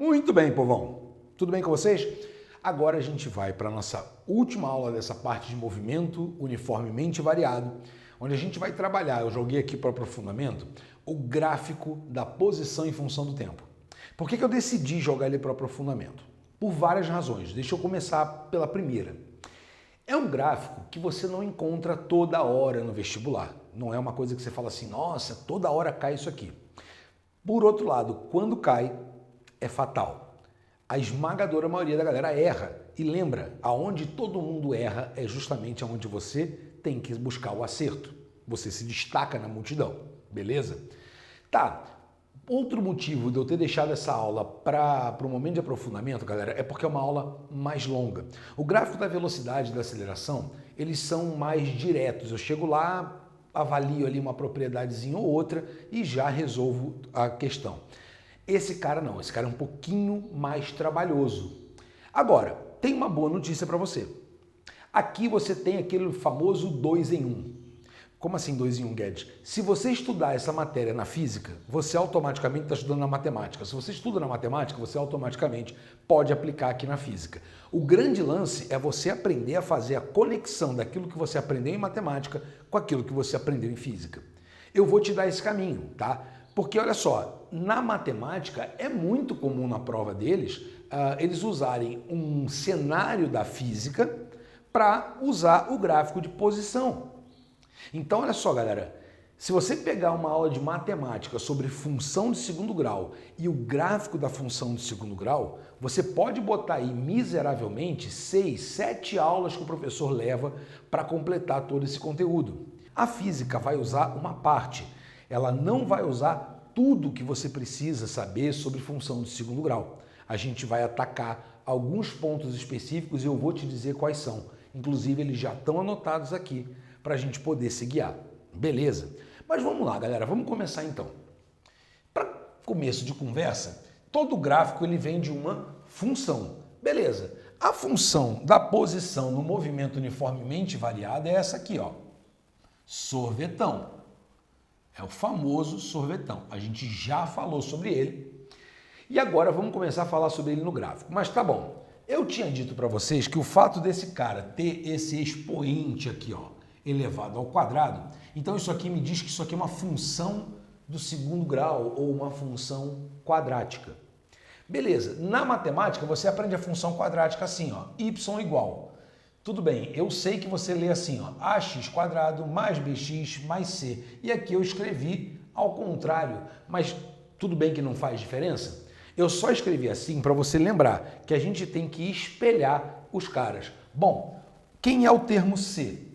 Muito bem, povão. Tudo bem com vocês? Agora a gente vai para a nossa última aula dessa parte de movimento uniformemente variado, onde a gente vai trabalhar, eu joguei aqui para o aprofundamento, o gráfico da posição em função do tempo. Por que eu decidi jogar ele para o aprofundamento? Por várias razões. Deixa eu começar pela primeira. É um gráfico que você não encontra toda hora no vestibular. Não é uma coisa que você fala assim, nossa, toda hora cai isso aqui. Por outro lado, quando cai, é fatal. A esmagadora maioria da galera erra. E lembra, aonde todo mundo erra é justamente onde você tem que buscar o acerto. Você se destaca na multidão, beleza? Tá. Outro motivo de eu ter deixado essa aula para o momento de aprofundamento, galera, é porque é uma aula mais longa. O gráfico da velocidade e da aceleração, eles são mais diretos. Eu chego lá, avalio ali uma propriedadezinha ou outra e já resolvo a questão. Esse cara não, esse cara é um pouquinho mais trabalhoso. Agora, tem uma boa notícia para você. Aqui você tem aquele famoso 2 em 1. Como assim 2 em 1, Guedes? Se você estudar essa matéria na física, você automaticamente está estudando na matemática. Se você estuda na matemática, você automaticamente pode aplicar aqui na física. O grande lance é você aprender a fazer a conexão daquilo que você aprendeu em matemática com aquilo que você aprendeu em física. Eu vou te dar esse caminho, tá? Porque olha só, na matemática é muito comum na prova deles eles usarem um cenário da física para usar o gráfico de posição. Então, olha só, galera, se você pegar uma aula de matemática sobre função de segundo grau e o gráfico da função de segundo grau, você pode botar aí miseravelmente 6, 7 aulas que o professor leva para completar todo esse conteúdo. A física vai usar uma parte, ela não vai usar tudo que você precisa saber sobre função de segundo grau. A gente vai atacar alguns pontos específicos e eu vou te dizer quais são. Inclusive, eles já estão anotados aqui para a gente poder se guiar. Beleza? Mas vamos lá, galera. Vamos começar então. Para começo de conversa, todo gráfico ele vem de uma função. Beleza. A função da posição no movimento uniformemente variado é essa aqui, ó. Sorvetão. É o famoso sorvetão. A gente já falou sobre ele. E agora vamos começar a falar sobre ele no gráfico. Mas tá bom. Eu tinha dito para vocês que o fato desse cara ter esse expoente aqui, ó, elevado ao quadrado, então isso aqui me diz que isso aqui é uma função do segundo grau ou uma função quadrática. Beleza, na matemática você aprende a função quadrática assim, ó, y igual. Tudo bem, eu sei que você lê assim, ó, ax quadrado mais bx mais c. E aqui eu escrevi ao contrário, mas tudo bem que não faz diferença? Eu só escrevi assim para você lembrar que a gente tem que espelhar os caras. Bom, quem é o termo c?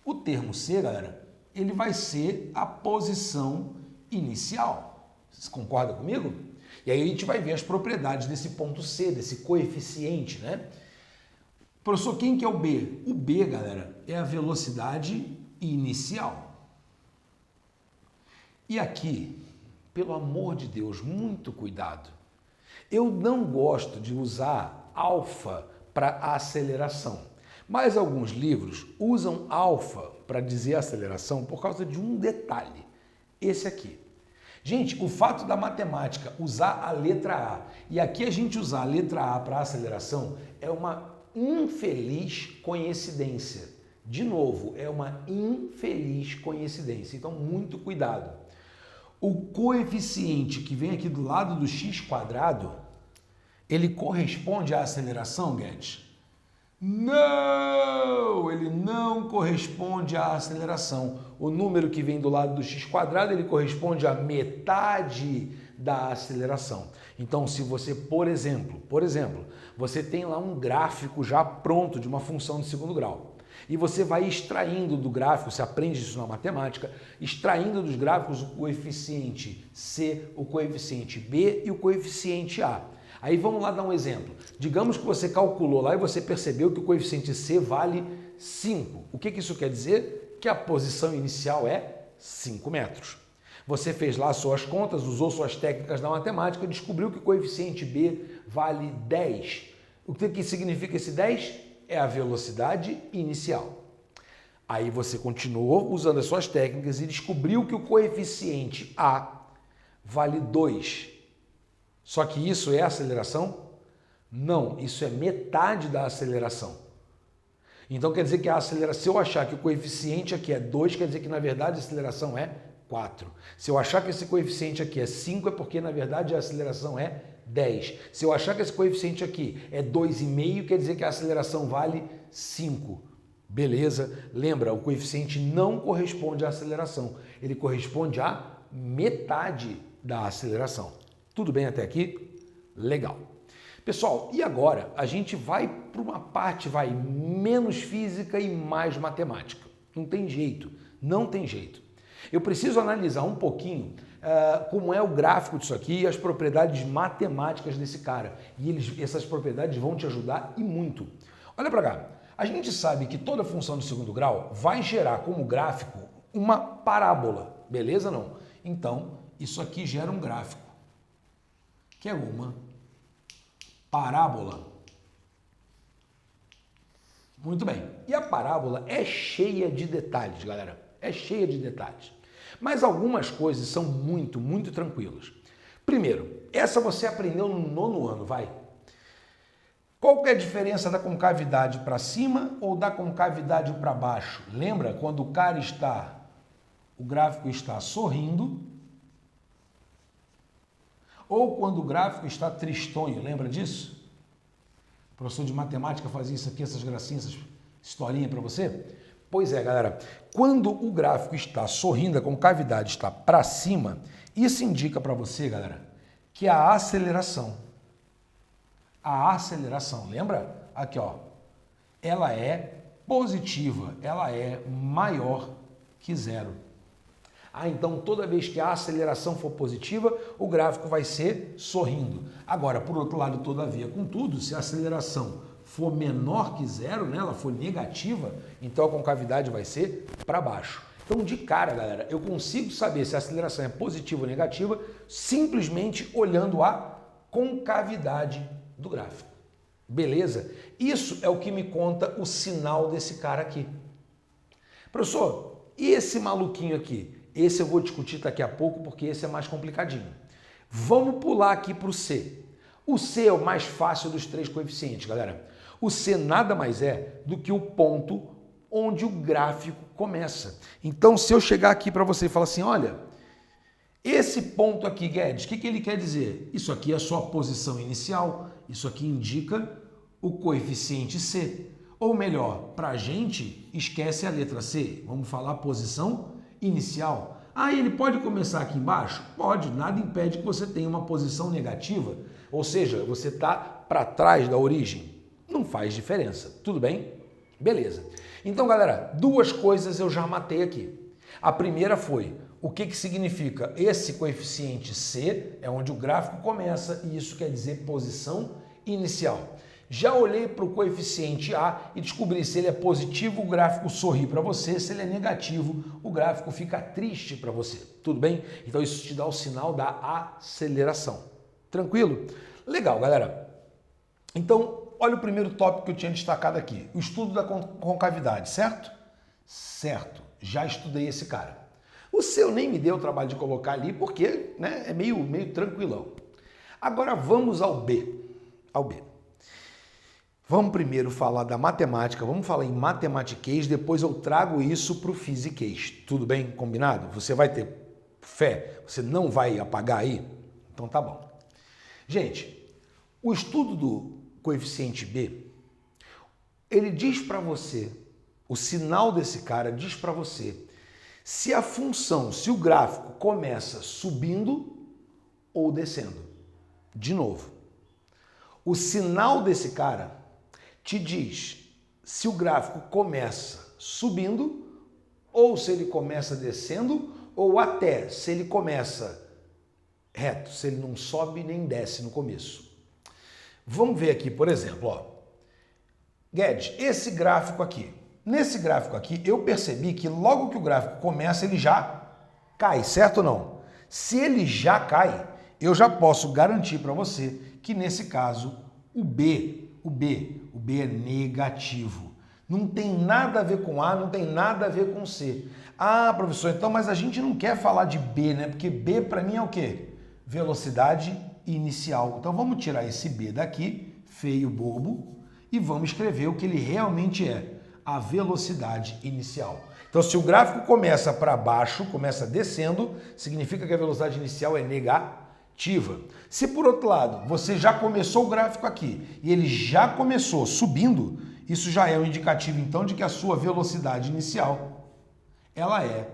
O termo C, galera, ele vai ser a posição inicial. Vocês concordam comigo? E aí a gente vai ver as propriedades desse ponto C, desse coeficiente, né? Professor, quem que é o B? O B, galera, é a velocidade inicial. E aqui, pelo amor de Deus, muito cuidado. Eu não gosto de usar alfa para aceleração. Mas alguns livros usam alfa para dizer aceleração por causa de um detalhe, esse aqui. Gente, o fato da matemática usar a letra A e aqui a gente usar a letra A para aceleração é uma infeliz coincidência. De novo, é uma infeliz coincidência, então muito cuidado. O coeficiente que vem aqui do lado do x quadrado, ele corresponde à aceleração, Guedes? Não, ele não corresponde à aceleração. O número que vem do lado do x quadrado, ele corresponde à metade da aceleração. Então, se você, por exemplo, você tem lá um gráfico já pronto de uma função de segundo grau, e você vai extraindo do gráfico, você aprende isso na matemática, extraindo dos gráficos o coeficiente C, o coeficiente B e o coeficiente A. Aí vamos lá dar um exemplo. Digamos que você calculou lá e você percebeu que o coeficiente C vale 5. O que isso quer dizer? Que a posição inicial é 5 metros. Você fez lá suas contas, usou suas técnicas da matemática, descobriu que o coeficiente B vale 10. O que significa esse 10? É a velocidade inicial. Aí você continuou usando as suas técnicas e descobriu que o coeficiente A vale 2. Só que isso é aceleração? Não, isso é metade da aceleração. Então quer dizer que a aceleração, se eu achar que o coeficiente aqui é 2, quer dizer que na verdade a aceleração é 4. Se eu achar que esse coeficiente aqui é 5, é porque na verdade a aceleração é 10. Se eu achar que esse coeficiente aqui é 2,5, quer dizer que a aceleração vale 5. Beleza? Lembra, o coeficiente não corresponde à aceleração, ele corresponde à metade da aceleração. Tudo bem até aqui? Legal. Pessoal, e agora a gente vai para uma parte menos física e mais matemática. Não tem jeito, não tem jeito. Eu preciso analisar um pouquinho como é o gráfico disso aqui e as propriedades matemáticas desse cara. E essas propriedades vão te ajudar e muito. Olha para cá. A gente sabe que toda função de segundo grau vai gerar como gráfico uma parábola, beleza ou não? Então, isso aqui gera um gráfico, que é uma parábola. Muito bem. E a parábola é cheia de detalhes, galera. É cheia de detalhes. Mas algumas coisas são muito, muito tranquilas. Primeiro, essa você aprendeu no 9º ano, vai. Qual que é a diferença da concavidade para cima ou da concavidade para baixo? Lembra quando o gráfico está sorrindo ou quando o gráfico está tristonho? Lembra disso? O professor de matemática fazia isso aqui, essas gracinhas, essas historinhas para você? Pois é, galera. Quando o gráfico está sorrindo, a concavidade está para cima, isso indica para você, galera, que a aceleração, lembra? Aqui, ó, ela é positiva, ela é maior que 0. Então toda vez que a aceleração for positiva, o gráfico vai ser sorrindo. Agora, por outro lado, todavia, contudo, se a aceleração for menor que 0, né, ela for negativa, então a concavidade vai ser para baixo. Então, de cara, galera, eu consigo saber se a aceleração é positiva ou negativa simplesmente olhando a concavidade do gráfico. Beleza? Isso é o que me conta o sinal desse cara aqui. Professor, e esse maluquinho aqui? Esse eu vou discutir daqui a pouco porque esse é mais complicadinho. Vamos pular aqui para o C. O C é o mais fácil dos 3 coeficientes, galera. O C nada mais é do que o ponto onde o gráfico começa. Então, se eu chegar aqui para você e falar assim, olha, esse ponto aqui, Guedes, o que ele quer dizer? Isso aqui é a sua posição inicial, isso aqui indica o coeficiente C. Ou melhor, para a gente, esquece a letra C. Vamos falar posição inicial. Ele pode começar aqui embaixo? Pode, nada impede que você tenha uma posição negativa, ou seja, você está para trás da origem. Não faz diferença, tudo bem? Beleza. Então, galera, 2 coisas eu já matei aqui. A primeira foi o que significa esse coeficiente C, é onde o gráfico começa, e isso quer dizer posição inicial. Já olhei para o coeficiente A e descobri se ele é positivo, o gráfico sorri para você, se ele é negativo, o gráfico fica triste para você. Tudo bem? Então isso te dá o sinal da aceleração. Tranquilo? Legal, galera. Então, olha o primeiro tópico que eu tinha destacado aqui, o estudo da concavidade, certo? Certo, já estudei esse cara. O seu nem me deu o trabalho de colocar ali porque, né, é meio tranquilão. Agora vamos ao B. Vamos primeiro falar da matemática, vamos falar em matematiquês, depois eu trago isso para o fisiquês. Tudo bem? Combinado? Você vai ter fé? Você não vai apagar aí? Então tá bom. Gente, o estudo do coeficiente B, ele diz para você, o sinal desse cara diz para você se a função, se o gráfico começa subindo ou descendo. De novo, o sinal desse cara te diz se o gráfico começa subindo ou se ele começa descendo ou até se ele começa reto, se ele não sobe nem desce no começo. Vamos ver aqui, por exemplo, ó. Guedes, esse gráfico aqui. Nesse gráfico aqui, eu percebi que logo que o gráfico começa, ele já cai, certo ou não? Se ele já cai, eu já posso garantir para você que nesse caso o B é negativo. Não tem nada a ver com A, não tem nada a ver com C. Professor, então, mas a gente não quer falar de B, né? Porque B para mim é o quê? Velocidade inicial. Então vamos tirar esse B daqui, feio, bobo, e vamos escrever o que ele realmente é, a velocidade inicial. Então se o gráfico começa para baixo, começa descendo, significa que a velocidade inicial é negativa. Se por outro lado você já começou o gráfico aqui e ele já começou subindo, isso já é um indicativo então de que a sua velocidade inicial ela é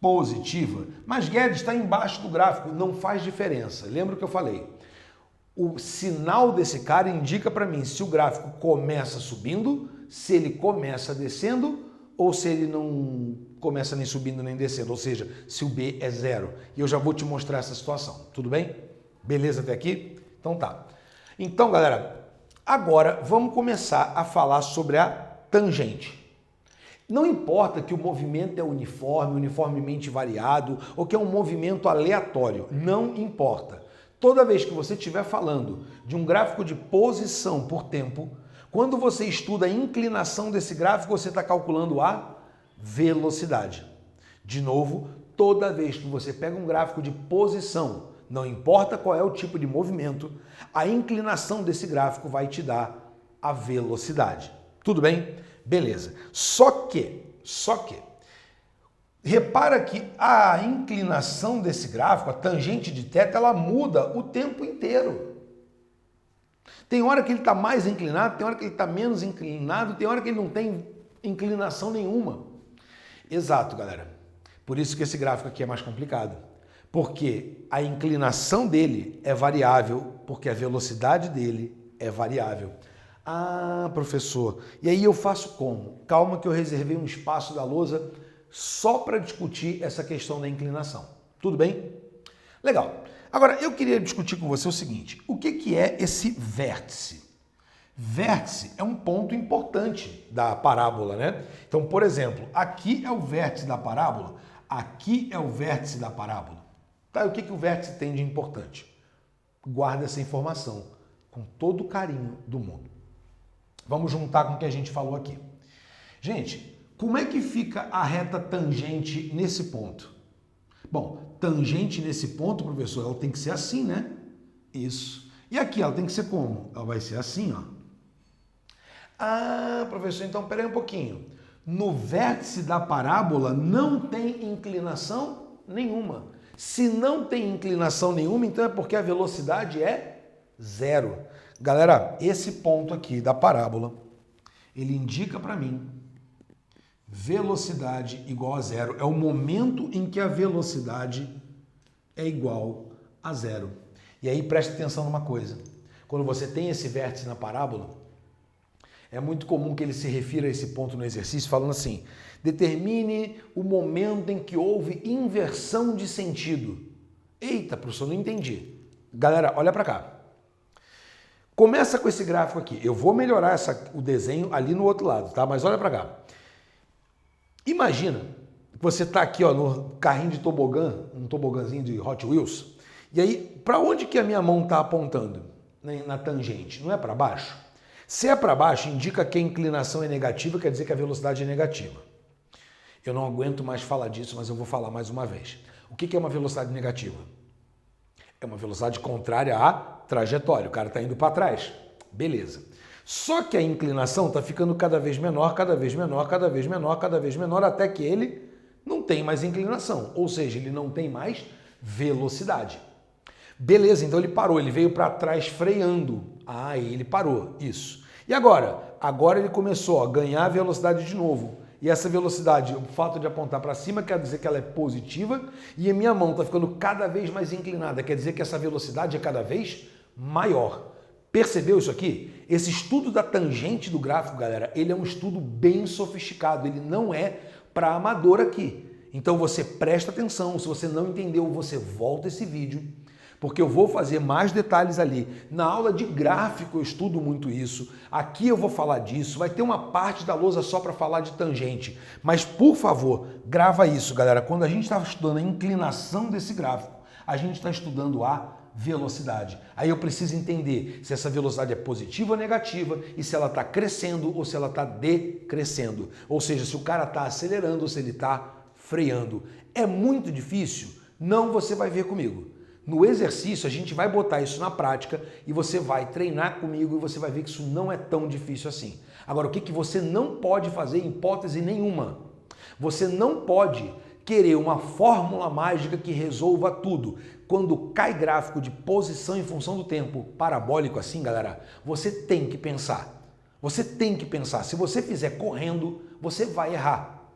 positiva. Mas Guedes está embaixo do gráfico, não faz diferença. Lembra o que eu falei? O sinal desse cara indica para mim se o gráfico começa subindo, se ele começa descendo ou se ele não começa nem subindo nem descendo, ou seja, se o B é zero. E eu já vou te mostrar essa situação, tudo bem? Beleza até aqui? Então tá. Então, galera, agora vamos começar a falar sobre a tangente. Não importa que o movimento é uniforme, uniformemente variado, ou que é um movimento aleatório, não importa. Toda vez que você estiver falando de um gráfico de posição por tempo, quando você estuda a inclinação desse gráfico, você está calculando a velocidade. De novo, toda vez que você pega um gráfico de posição, não importa qual é o tipo de movimento, a inclinação desse gráfico vai te dar a velocidade. Tudo bem? Beleza. Só que, repara que a inclinação desse gráfico, a tangente de θ, ela muda o tempo inteiro. Tem hora que ele está mais inclinado, tem hora que ele está menos inclinado, tem hora que ele não tem inclinação nenhuma. Exato, galera. Por isso que esse gráfico aqui é mais complicado. Porque a inclinação dele é variável, porque a velocidade dele é variável. Ah, professor, e aí eu faço como? Calma que eu reservei um espaço da lousa só para discutir essa questão da inclinação. Tudo bem? Legal. Agora, eu queria discutir com você o seguinte, o que é esse vértice? Vértice é um ponto importante da parábola, né? Então, por exemplo, aqui é o vértice da parábola, aqui é o vértice da parábola. Tá, e o que o vértice tem de importante? Guarda essa informação com todo o carinho do mundo. Vamos juntar com o que a gente falou aqui. Gente, como é que fica a reta tangente nesse ponto? Bom, tangente nesse ponto, professor, ela tem que ser assim, né? Isso. E aqui ela tem que ser como? Ela vai ser assim, ó. Ah, professor, então peraí um pouquinho. No vértice da parábola não tem inclinação nenhuma. Se não tem inclinação nenhuma, então é porque a velocidade é zero. Galera, esse ponto aqui da parábola, ele indica para mim velocidade igual a zero. É o momento em que a velocidade é igual a zero. E aí preste atenção numa coisa. Quando você tem esse vértice na parábola, é muito comum que ele se refira a esse ponto no exercício falando assim, determine o momento em que houve inversão de sentido. Eita, professor, não entendi. Galera, olha para cá. Começa com esse gráfico aqui. Eu vou melhorar o desenho ali no outro lado, tá? Mas olha para cá. Imagina que você está aqui ó, no carrinho de tobogã, um tobogãzinho de Hot Wheels, e aí, para onde que a minha mão está apontando? Na tangente, não é para baixo? Se é para baixo, indica que a inclinação é negativa, quer dizer que a velocidade é negativa. Eu não aguento mais falar disso, mas eu vou falar mais uma vez. O que é uma velocidade negativa? É uma velocidade contrária à trajetória. O cara está indo para trás. Beleza. Só que a inclinação está ficando cada vez menor, cada vez menor, cada vez menor, cada vez menor, até que ele não tem mais inclinação. Ou seja, ele não tem mais velocidade. Beleza, então ele parou, ele veio para trás freando. Ah, ele parou, isso. E agora? Agora ele começou a ganhar velocidade de novo. E essa velocidade, o fato de apontar para cima quer dizer que ela é positiva e a minha mão está ficando cada vez mais inclinada, quer dizer que essa velocidade é cada vez maior. Percebeu isso aqui? Esse estudo da tangente do gráfico, galera, ele é um estudo bem sofisticado, ele não é para amador aqui. Então você presta atenção, se você não entendeu, você volta esse vídeo, porque eu vou fazer mais detalhes ali. Na aula de gráfico eu estudo muito isso, aqui eu vou falar disso, vai ter uma parte da lousa só para falar de tangente. Mas, por favor, grava isso, galera. Quando a gente está estudando a inclinação desse gráfico, a gente está estudando a velocidade. Aí eu preciso entender se essa velocidade é positiva ou negativa e se ela está crescendo ou se ela está decrescendo. Ou seja, se o cara está acelerando ou se ele está freando. É muito difícil? Não, você vai ver comigo. No exercício, a gente vai botar isso na prática e você vai treinar comigo e você vai ver que isso não é tão difícil assim. Agora, o que você não pode fazer em hipótese nenhuma? Você não pode querer uma fórmula mágica que resolva tudo. Quando cai gráfico de posição em função do tempo parabólico assim, galera, você tem que pensar. Você tem que pensar. Se você fizer correndo, você vai errar.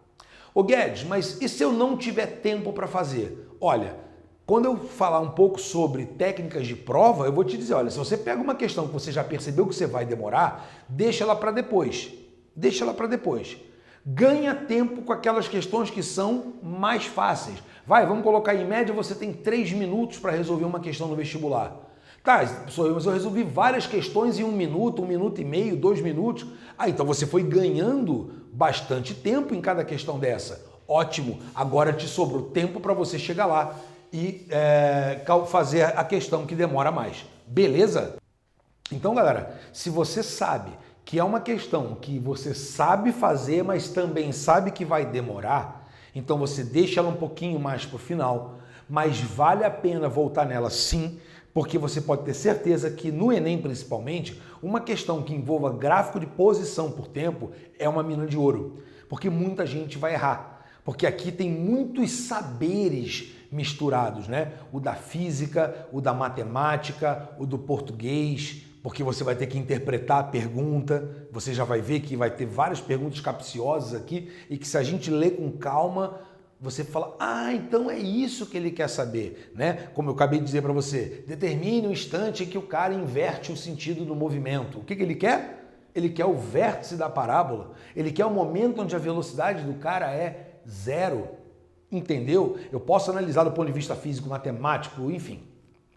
Ô Guedes, mas e se eu não tiver tempo para fazer? Olha, quando eu falar um pouco sobre técnicas de prova, eu vou te dizer, olha, se você pega uma questão que você já percebeu que você vai demorar, deixa ela para depois. Deixa ela para depois. Ganha tempo com aquelas questões que são mais fáceis. Vai, vamos colocar em média, você tem 3 minutos para resolver uma questão no vestibular. Tá, mas eu resolvi várias questões em 1 minuto, 1 minuto e meio, 2 minutos. Ah, então você foi ganhando bastante tempo em cada questão dessa. Ótimo, agora te sobrou tempo para você chegar lá e fazer a questão que demora mais. Beleza? Então, galera, se você sabe que é uma questão que você sabe fazer, mas também sabe que vai demorar, então você deixa ela um pouquinho mais para o final, mas vale a pena voltar nela sim, porque você pode ter certeza que no Enem, principalmente, uma questão que envolva gráfico de posição por tempo é uma mina de ouro, porque muita gente vai errar, porque aqui tem muitos saberes misturados, né? O da física, o da matemática, o do português, porque você vai ter que interpretar a pergunta, você já vai ver que vai ter várias perguntas capciosas aqui e que se a gente lê com calma, você fala, ah, então é isso que ele quer saber, né? Como eu acabei de dizer para você, determine o instante em que o cara inverte o sentido do movimento. O que ele quer? Ele quer o vértice da parábola, ele quer o momento onde a velocidade do cara é 0. Entendeu? Eu posso analisar do ponto de vista físico, matemático, enfim,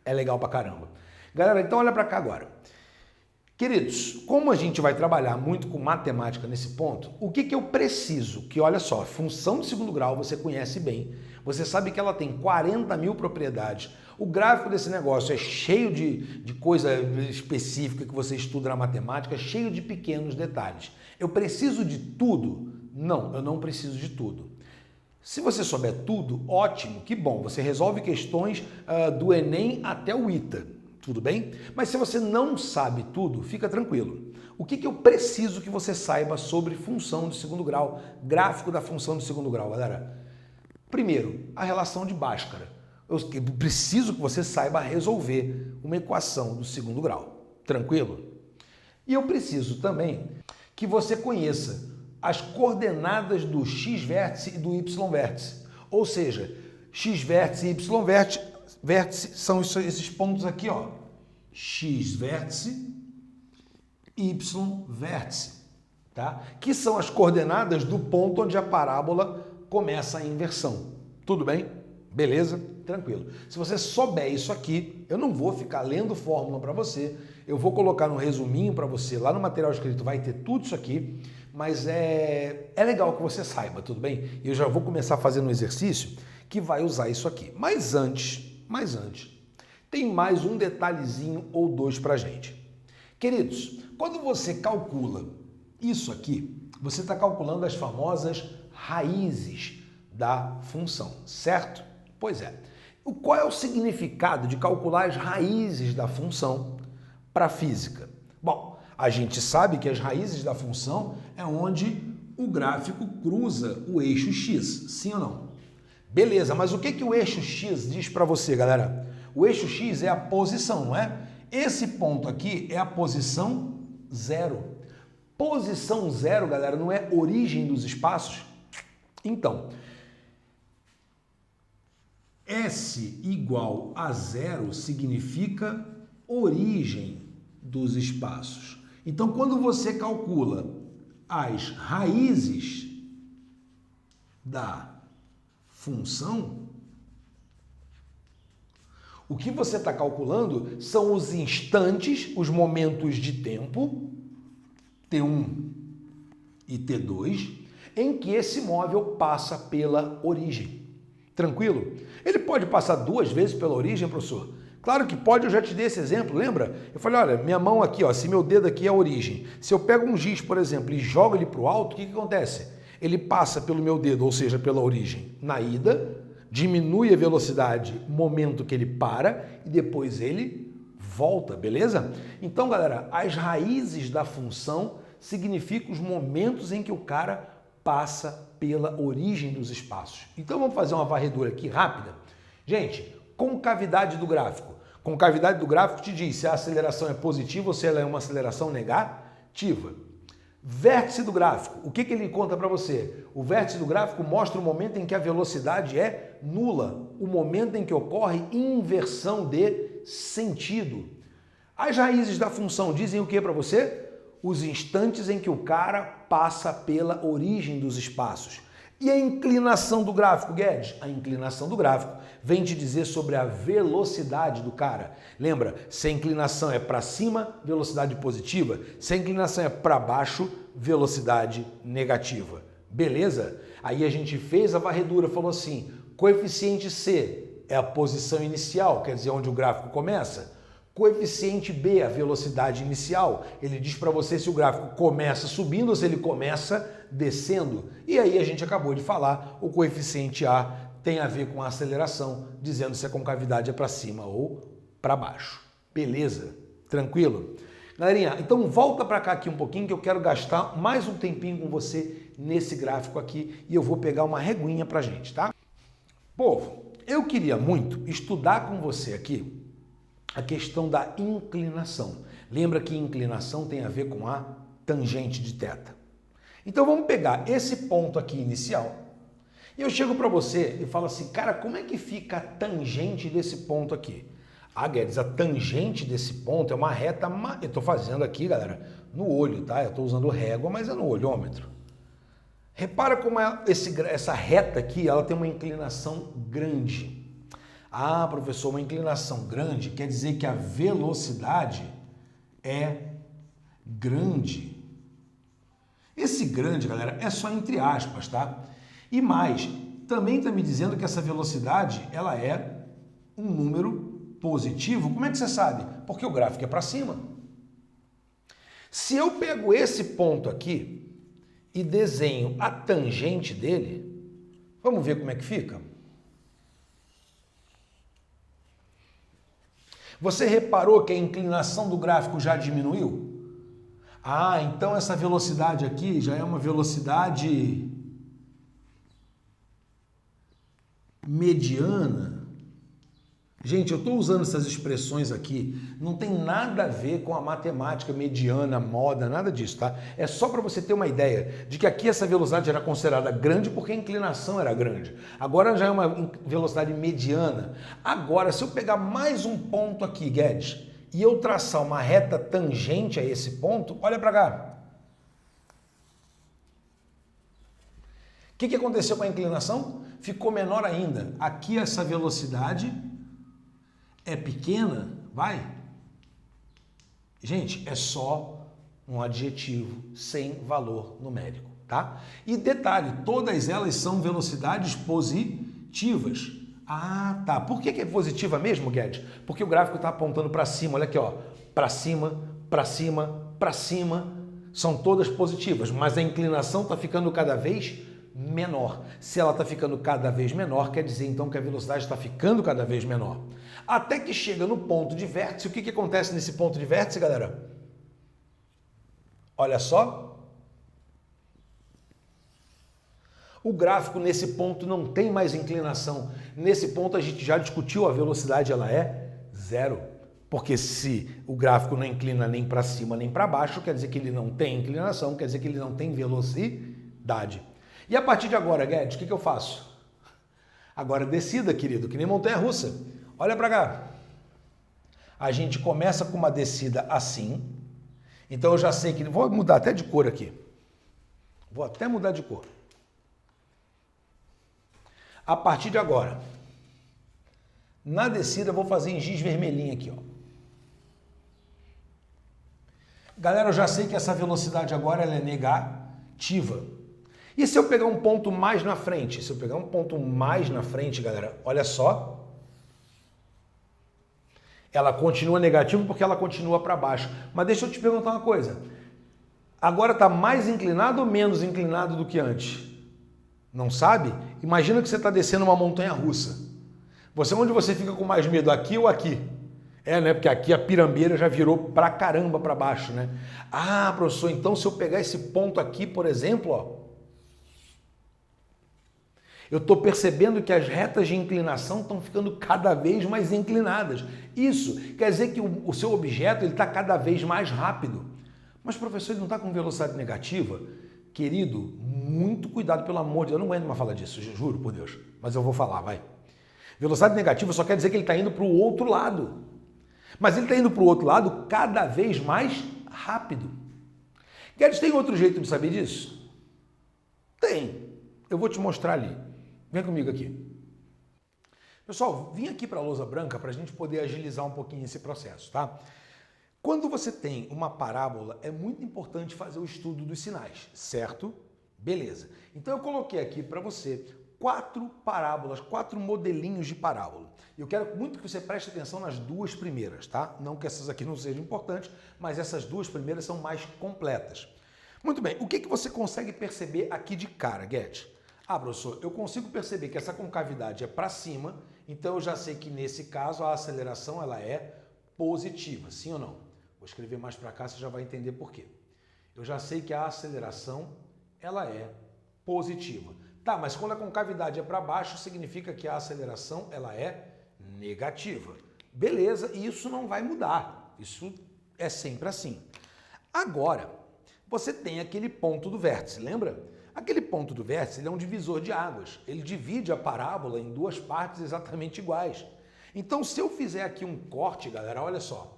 é legal pra caramba. Galera, então olha pra cá agora. Queridos, como a gente vai trabalhar muito com matemática nesse ponto, o que eu preciso? Que olha só, função de segundo grau você conhece bem, você sabe que ela tem 40 mil propriedades, o gráfico desse negócio é cheio de coisa específica que você estuda na matemática, cheio de pequenos detalhes. Eu preciso de tudo? Não, eu não preciso de tudo. Se você souber tudo, ótimo, que bom, você resolve questões do Enem até o ITA, tudo bem? Mas se você não sabe tudo, fica tranquilo. O que eu preciso que você saiba sobre função de segundo grau, gráfico da função de segundo grau, galera? Primeiro, a relação de Bhaskara. Eu preciso que você saiba resolver uma equação do segundo grau, tranquilo? E eu preciso também que você conheça as coordenadas do x-vértice e do y-vértice. Ou seja, x-vértice e y-vértice são esses pontos aqui, ó. X-vértice, y-vértice, tá? Que são as coordenadas do ponto onde a parábola começa a inversão. Tudo bem? Beleza? Tranquilo. Se você souber isso aqui, eu não vou ficar lendo fórmula para você, eu vou colocar no resuminho para você, lá no material escrito vai ter tudo isso aqui, mas é legal que você saiba, tudo bem? Eu já vou começar fazendo um exercício que vai usar isso aqui. Mas antes, tem mais um detalhezinho ou dois pra gente. Queridos, quando você calcula isso aqui, você está calculando as famosas raízes da função, certo? Pois é. Qual é o significado de calcular as raízes da função para a física? Bom, a gente sabe que as raízes da função é onde o gráfico cruza o eixo x, sim ou não? Beleza, mas o que o eixo x diz para você, galera? O eixo x é a posição, não é? Esse ponto aqui é a posição 0. Posição 0, galera, não é origem dos espaços? Então, S igual a 0 significa origem dos espaços. Então, quando você calcula as raízes da função, o que você está calculando são os instantes, os momentos de tempo, T1 e T2, em que esse móvel passa pela origem. Tranquilo? Ele pode passar 2 vezes pela origem, professor? Claro que pode, eu já te dei esse exemplo, lembra? Eu falei, olha, minha mão aqui, ó, se meu dedo aqui é a origem, se eu pego um giz, por exemplo, e jogo ele para o alto, o que acontece? Ele passa pelo meu dedo, ou seja, pela origem, na ida, diminui a velocidade no momento que ele para e depois ele volta, beleza? Então, galera, as raízes da função significam os momentos em que o cara passa pela origem dos espaços. Então, vamos fazer uma varredura aqui rápida. Gente, concavidade do gráfico. Concavidade do gráfico te diz se a aceleração é positiva ou se ela é uma aceleração negativa. Vértice do gráfico, o que ele conta para você? O vértice do gráfico mostra o momento em que a velocidade é nula, o momento em que ocorre inversão de sentido. As raízes da função dizem o que para você? Os instantes em que o cara passa pela origem dos espaços. E a inclinação do gráfico, Guedes? A inclinação do gráfico vem te dizer sobre a velocidade do cara. Lembra, se a inclinação é para cima, velocidade positiva. Se a inclinação é para baixo, velocidade negativa. Beleza? Aí a gente fez a varredura, falou assim, coeficiente C é a posição inicial, quer dizer, onde o gráfico começa. Coeficiente B, a velocidade inicial, ele diz para você se o gráfico começa subindo ou se ele começa descendo. E aí a gente acabou de falar, o coeficiente A tem a ver com a aceleração, dizendo se a concavidade é para cima ou para baixo. Beleza? Tranquilo? Galerinha, então volta para cá aqui um pouquinho que eu quero gastar mais um tempinho com você nesse gráfico aqui e eu vou pegar uma reguinha pra gente, tá? Povo, eu queria muito estudar com você aqui a questão da inclinação. Lembra que inclinação tem a ver com a tangente de θ. Então vamos pegar esse ponto aqui inicial e eu chego para você e falo assim, cara, como é que fica a tangente desse ponto aqui? Ah, Guedes, a tangente desse ponto é uma reta, eu estou fazendo aqui, galera, no olho, tá? Eu estou usando régua, mas é no olhômetro. Repara como essa reta aqui, ela tem uma inclinação grande. Ah, professor, uma inclinação grande quer dizer que a velocidade é grande. Esse grande, galera, é só entre aspas, tá? E mais, também está me dizendo que essa velocidade, ela é um número positivo. Como é que você sabe? Porque o gráfico é para cima. Se eu pego esse ponto aqui e desenho a tangente dele, vamos ver como é que fica? Você reparou que a inclinação do gráfico já diminuiu? Ah, então essa velocidade aqui já é uma velocidade mediana. Gente, eu estou usando essas expressões aqui, não tem nada a ver com a matemática mediana, moda, nada disso, tá? É só para você ter uma ideia de que aqui essa velocidade era considerada grande porque a inclinação era grande. Agora já é uma velocidade mediana. Agora, se eu pegar mais um ponto aqui, Guedes, e eu traçar uma reta tangente a esse ponto, olha para cá. O que aconteceu com a inclinação? Ficou menor ainda. Aqui essa velocidade é pequena, vai? Gente, é só um adjetivo sem valor numérico, tá? E detalhe, todas elas são velocidades positivas. Ah, tá. Por que é positiva mesmo, Guedes? Porque o gráfico está apontando para cima, olha aqui, ó. Para cima, para cima, para cima. São todas positivas, mas a inclinação está ficando cada vez menor. Se ela está ficando cada vez menor, quer dizer então que a velocidade está ficando cada vez menor. Até que chega no ponto de vértice. O que acontece nesse ponto de vértice, galera? Olha só. O gráfico nesse ponto não tem mais inclinação. Nesse ponto a gente já discutiu, a velocidade ela é zero. Porque se o gráfico não inclina nem para cima nem para baixo, quer dizer que ele não tem inclinação, quer dizer que ele não tem velocidade. E a partir de agora, Guedes, o que eu faço? Agora descida, querido, que nem montanha-russa. Olha para cá. A gente começa com uma descida assim. Então eu já sei que... Vou mudar até de cor aqui. Vou até mudar de cor. A partir de agora, na descida eu vou fazer em giz vermelhinho aqui, ó. Galera, eu já sei que essa velocidade agora ela é negativa. E se eu pegar um ponto mais na frente? Se eu pegar um ponto mais na frente, galera, olha só. Ela continua negativa porque ela continua para baixo. Mas deixa eu te perguntar uma coisa. Agora está mais inclinado ou menos inclinado do que antes? Não sabe? Imagina que você está descendo uma montanha russa. Onde você fica com mais medo, aqui ou aqui? É, né? Porque aqui a pirambeira já virou pra caramba para baixo, né? Ah, professor, então se eu pegar esse ponto aqui, por exemplo, ó, eu estou percebendo que as retas de inclinação estão ficando cada vez mais inclinadas. Isso quer dizer que o seu objeto está cada vez mais rápido. Mas, professor, ele não está com velocidade negativa? Querido, muito cuidado, pelo amor de Deus. Eu não aguento mais falar disso, juro por Deus. Mas eu vou falar, vai. Velocidade negativa só quer dizer que ele está indo para o outro lado. Mas ele está indo para o outro lado cada vez mais rápido. Guedes, tem outro jeito de saber disso? Tem. Eu vou te mostrar ali. Vem comigo aqui. Pessoal, vim aqui para a lousa branca para a gente poder agilizar um pouquinho esse processo, tá? Quando você tem uma parábola, é muito importante fazer o estudo dos sinais, certo? Beleza. Então eu coloquei aqui para você 4 parábolas, 4 modelinhos de parábola. Eu quero muito que você preste atenção nas 2 primeiras, tá? Não que essas aqui não sejam importantes, mas essas 2 primeiras são mais completas. Muito bem, o que você consegue perceber aqui de cara, Guedes? Ah, professor, eu consigo perceber que essa concavidade é para cima, então eu já sei que nesse caso a aceleração ela é positiva, sim ou não? Vou escrever mais para cá, você já vai entender por quê. Eu já sei que a aceleração ela é positiva. Tá, mas quando a concavidade é para baixo, significa que a aceleração ela é negativa. Beleza, e isso não vai mudar. Isso é sempre assim. Agora, você tem aquele ponto do vértice, lembra? Aquele ponto do vértice ele é um divisor de águas. Ele divide a parábola em 2 partes exatamente iguais. Então, se eu fizer aqui um corte, galera, olha só,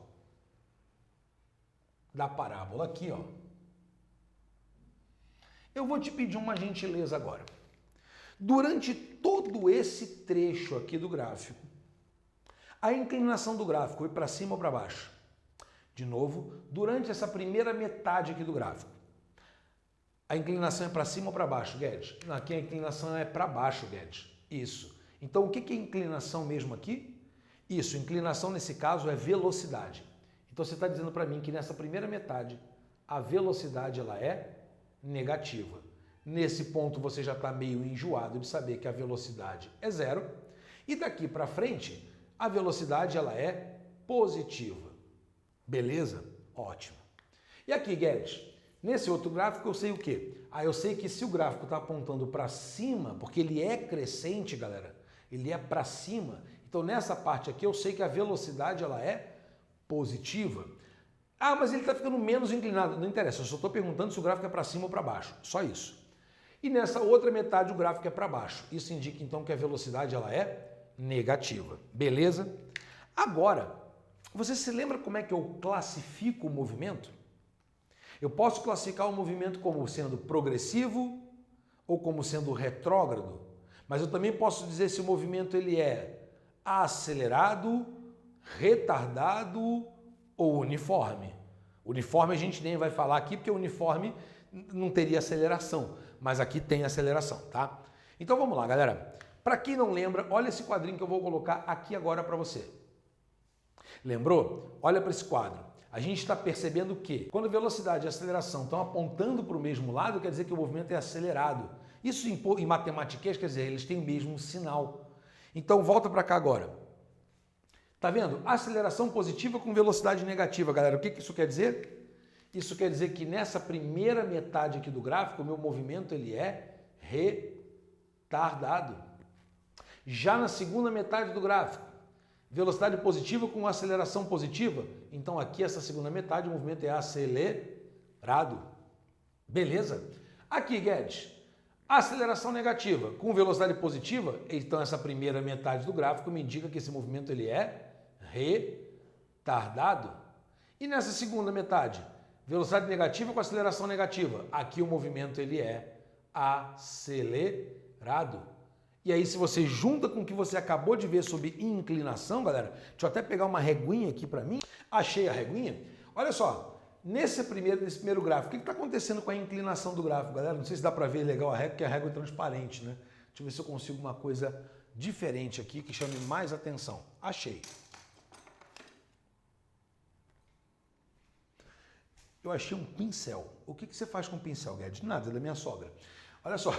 da parábola aqui, ó, eu vou te pedir uma gentileza agora. Durante todo esse trecho aqui do gráfico, a inclinação do gráfico foi para cima ou para baixo? De novo, durante essa primeira metade aqui do gráfico, a inclinação é para cima ou para baixo, Guedes? Aqui a inclinação é para baixo, Guedes. Isso. Então, o que é inclinação mesmo aqui? Isso, inclinação nesse caso é velocidade. Então, você está dizendo para mim que nessa primeira metade, a velocidade ela é negativa. Nesse ponto, você já está meio enjoado de saber que a velocidade é 0. E daqui para frente, a velocidade ela é positiva. Beleza? Ótimo. E aqui, Guedes? Nesse outro gráfico eu sei o quê? Eu sei que se o gráfico está apontando para cima, porque ele é crescente, galera, ele é para cima, então nessa parte aqui eu sei que a velocidade ela é positiva. Mas ele está ficando menos inclinado. Não interessa, eu só estou perguntando se o gráfico é para cima ou para baixo, só isso. E nessa outra metade o gráfico é para baixo. Isso indica então que a velocidade ela é negativa. Beleza? Agora, você se lembra como é que eu classifico o movimento? Eu posso classificar o movimento como sendo progressivo ou como sendo retrógrado, mas eu também posso dizer se o movimento ele é acelerado, retardado ou uniforme. Uniforme a gente nem vai falar aqui porque o uniforme não teria aceleração, mas aqui tem aceleração, tá? Então vamos lá, galera. Para quem não lembra, olha esse quadrinho que eu vou colocar aqui agora para você. Lembrou? Olha para esse quadro. A gente está percebendo que quando velocidade e aceleração estão apontando para o mesmo lado, quer dizer que o movimento é acelerado. Isso em matemática quer dizer, eles têm o mesmo sinal. Então volta para cá agora. Tá vendo? Aceleração positiva com velocidade negativa, galera. O que isso quer dizer? Isso quer dizer que nessa primeira metade aqui do gráfico, o meu movimento ele é retardado. Já na segunda metade do gráfico, velocidade positiva com aceleração positiva. Então aqui essa segunda metade o movimento é acelerado. Beleza? Aqui, Guedes, aceleração negativa com velocidade positiva. Então essa primeira metade do gráfico me indica que esse movimento ele é retardado. E nessa segunda metade, velocidade negativa com aceleração negativa. Aqui o movimento ele é acelerado. E aí, se você junta com o que você acabou de ver sobre inclinação, galera, deixa eu até pegar uma reguinha aqui para mim. Achei a reguinha. Olha só, nesse primeiro gráfico, o que está acontecendo com a inclinação do gráfico, galera? Não sei se dá para ver legal a régua, porque a régua é transparente, né? Deixa eu ver se eu consigo uma coisa diferente aqui que chame mais atenção. Achei. Eu achei um pincel. O que você faz com pincel, Guedes? Nada, é da minha sogra. Olha só.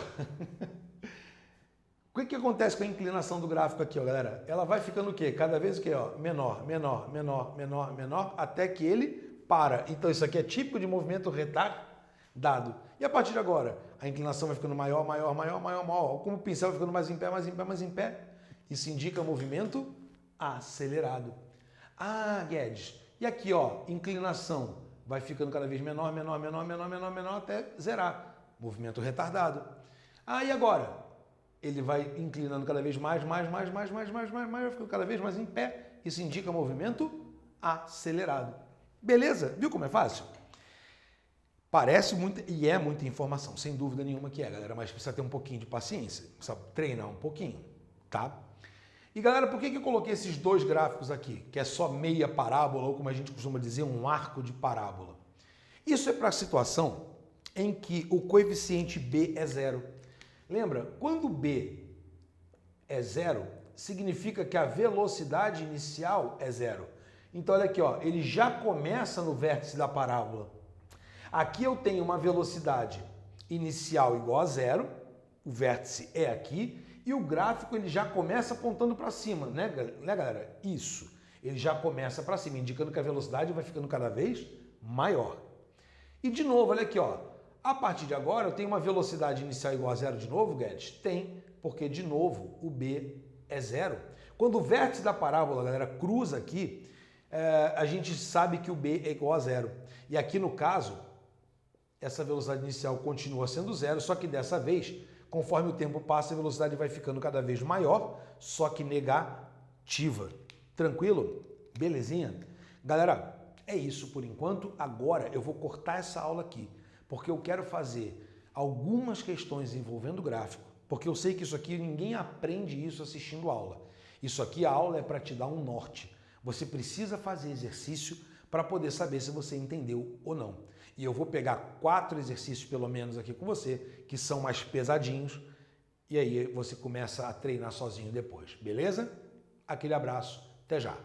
O que acontece com a inclinação do gráfico aqui, ó, galera? Ela vai ficando o quê? Cada vez o quê? Ó, menor, menor, menor, menor, menor, até que ele para. Então isso aqui é típico de movimento retardado. E a partir de agora, a inclinação vai ficando maior, maior, maior, maior, maior. Como o pincel vai ficando mais em pé, mais em pé, mais em pé. Isso indica movimento acelerado. Ah, Guedes, e aqui, ó, inclinação vai ficando cada vez menor, menor, menor, menor, menor, menor, até zerar. Movimento retardado. Ah, e agora? Ele vai inclinando cada vez mais, vai ficando cada vez mais em pé. Isso indica movimento acelerado. Beleza? Viu como é fácil? Parece muito, e é muita informação, sem dúvida nenhuma que é, galera, mas precisa ter um pouquinho de paciência, precisa treinar um pouquinho, tá? E galera, por que eu coloquei esses dois gráficos aqui, que é só meia parábola, ou como a gente costuma dizer, um arco de parábola? Isso é para a situação em que o coeficiente B é zero. Lembra, quando B é zero, significa que a velocidade inicial é zero. Então olha aqui, ó, ele já começa no vértice da parábola. Aqui eu tenho uma velocidade inicial igual a zero, o vértice é aqui, e o gráfico ele já começa apontando para cima, né, galera? Isso, ele já começa para cima, indicando que a velocidade vai ficando cada vez maior. E de novo, olha aqui, ó, a partir de agora eu tenho uma velocidade inicial igual a zero de novo, Guedes? Tem, porque de novo o B é zero. Quando o vértice da parábola, galera, cruza aqui, a gente sabe que o B é igual a zero. E aqui no caso, essa velocidade inicial continua sendo zero, só que dessa vez, conforme o tempo passa, a velocidade vai ficando cada vez maior, só que negativa. Tranquilo? Belezinha? Galera, é isso por enquanto. Agora eu vou cortar essa aula aqui, porque eu quero fazer algumas questões envolvendo gráfico, porque eu sei que isso aqui, ninguém aprende isso assistindo aula. Isso aqui, a aula é para te dar um norte. Você precisa fazer exercício para poder saber se você entendeu ou não. E eu vou pegar 4 exercícios pelo menos aqui com você, que são mais pesadinhos, e aí você começa a treinar sozinho depois, beleza? Aquele abraço, até já!